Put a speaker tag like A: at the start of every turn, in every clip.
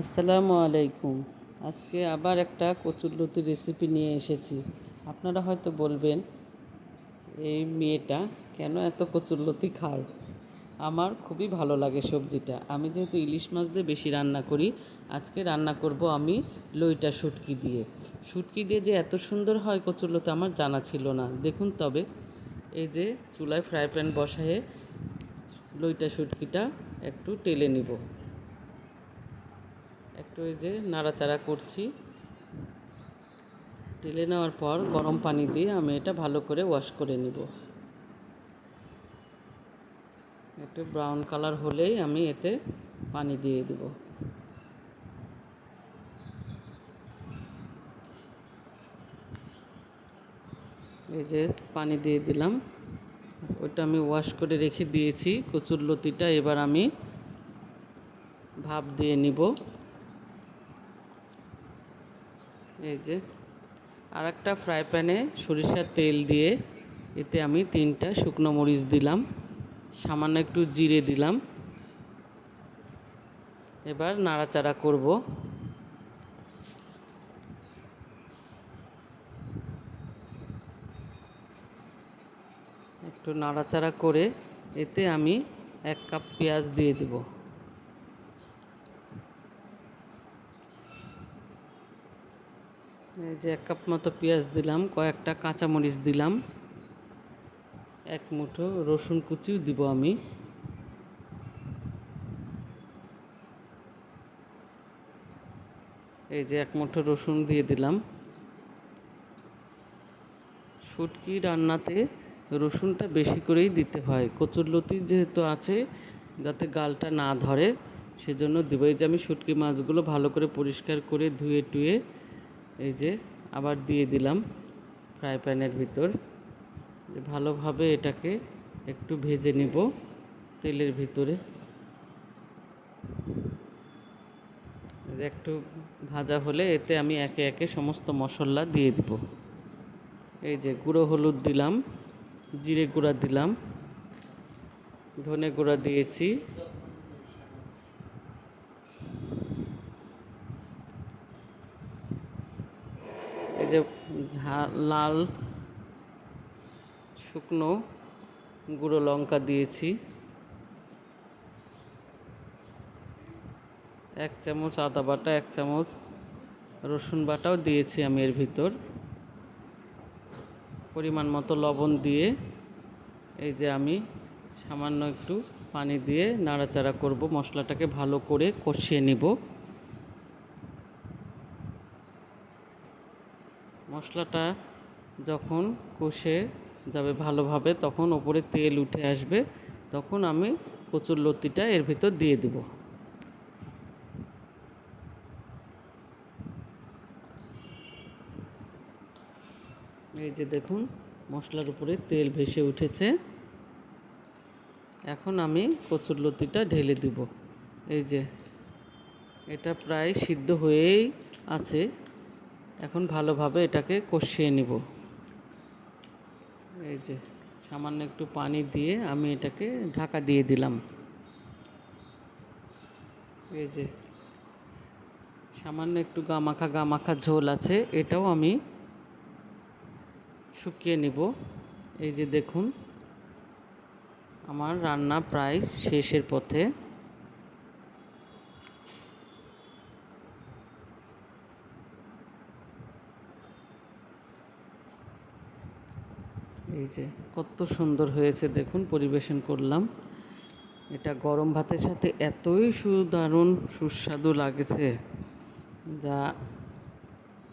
A: আসসালামু আলাইকুম। আজকে আবার একটা কচুরলতির রেসিপি নিয়ে এসেছি। আপনারা হয়তো বলবেন, এই মেয়েটা কেন এত কচুরলতি খায়? আমার খুবই ভালো লাগে সবজিটা। আমি যেহেতু ইলিশ মাছ দিয়ে বেশি রান্না করি, আজকে রান্না করব আমি লইটা শুটকি দিয়ে। শুটকি দিয়ে যে এত সুন্দর হয় কচুরলতি আমার জানা ছিল না। দেখুন তবে, এই যে চুলায় ফ্রাই প্যান বসায়ে লইটা শুটকিটা একটু টেলে নিব। একটু এই যে নাড়াচাড়া করছি। টেলে নেওয়ার পর গরম পানি দিয়ে আমি এটা ভালো করে ওয়াশ করে নিব। একটু ব্রাউন কালার হলেই আমি এতে পানি দিয়ে দেব। এই যে পানি দিয়ে দিলাম, ওটা আমি ওয়াশ করে রেখে দিয়েছি কচুরলতিটা। এবার আমি ভাপ দিয়ে নিব। এই যে আর একটা ফ্রাই প্যানে সরিষার তেল দিয়ে এতে আমি 3টা শুকনো মরিচ দিলাম, সামান্য একটু জিরে দিলাম। এবার নাড়াচাড়া করব। একটু নাড়াচাড়া করে এতে আমি 1 কাপ পেঁয়াজ দিয়ে দেব। এই যে 1 কাপ মতো পেঁয়াজ দিলাম, কয়েকটা কাঁচামরিচ দিলাম, 1 মুঠো রসুন কুচিও দিব আমি। এই যে 1 মুঠো রসুন দিয়ে দিলাম। শুটকি রান্নাতে রসুনটা বেশি করেই দিতে হয়, কচুরলতি যেহেতু আছে, যাতে গালটা না ধরে সেজন্য দেবো। এই যে আমি শুটকি মাছগুলো ভালো করে পরিষ্কার করে ধুয়ে টুয়ে এই যে আবার দিয়ে দিলাম ফ্রাই প্যানের ভিতর। ভালোভাবে এটাকে একটু ভেজে নিব তেলের ভিতরে। একটু ভাজা হলে এতে আমি একে একে সমস্ত মশলা দিয়ে দিব। এই যে গুঁড়ো হলুদ দিলাম, জিরে গুঁড়া দিলাম, ধনে গুঁড়া দিয়েছি, এই যে লাল শুকনো গুঁড়ো লঙ্কা দিয়েছি, 1 চামচ আদা বাটা, 1 চামচ রসুন বাটাও দিয়েছি আমি এর ভিতর। পরিমাণ মতো লবণ দিয়ে এই যে আমি সামান্য একটু পানি দিয়ে নাড়াচাড়া করব, মশলাটাকে ভালো করে কষিয়ে নিব। মশলাটা যখন কষে যাবে ভালোভাবে, তখন ওপরে তেল উঠে আসবে, তখন আমি কচুরলতিটা এর ভিতর দিয়ে দেব। এই যে দেখুন মশলার উপরে তেল ভেসে উঠেছে। এখন আমি কচুরলতিটা ঢেলে দিব। এই যে এটা প্রায় সিদ্ধ হয়েই আছে, এখন ভালোভাবে এটাকে কষিয়ে নিব। এই যে সামান্য একটু পানি দিয়ে আমি এটাকে ঢাকা দিয়ে দিলাম। এই যে সামান্য একটু গামাখা ঝোল আছে, এটাও আমি শুকিয়ে নিব। এই যে দেখুন আমার রান্না প্রায় শেষের পথে। এই যে কত সুন্দর হয়েছে দেখুন, পরিবেশন করলাম। এটা গরম ভাতের সাথে এতই দারুণ সুস্বাদু লাগেছে, যা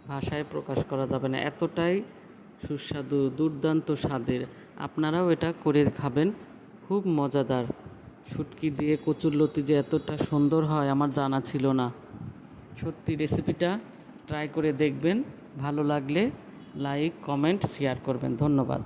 A: ভাষায় প্রকাশ করা যাবে না, এতটাই সুস্বাদু, দুর্দান্ত স্বাদের। আপনারাও এটা করে খাবেন, খুব মজাদার। শুটকি দিয়ে কচুরলতি যে এতটা সুন্দর হয় আমার জানা ছিল না। সত্যি রেসিপিটা ট্রাই করে দেখবেন, ভালো লাগলে লাইক কমেন্ট শেয়ার করবেন। ধন্যবাদ।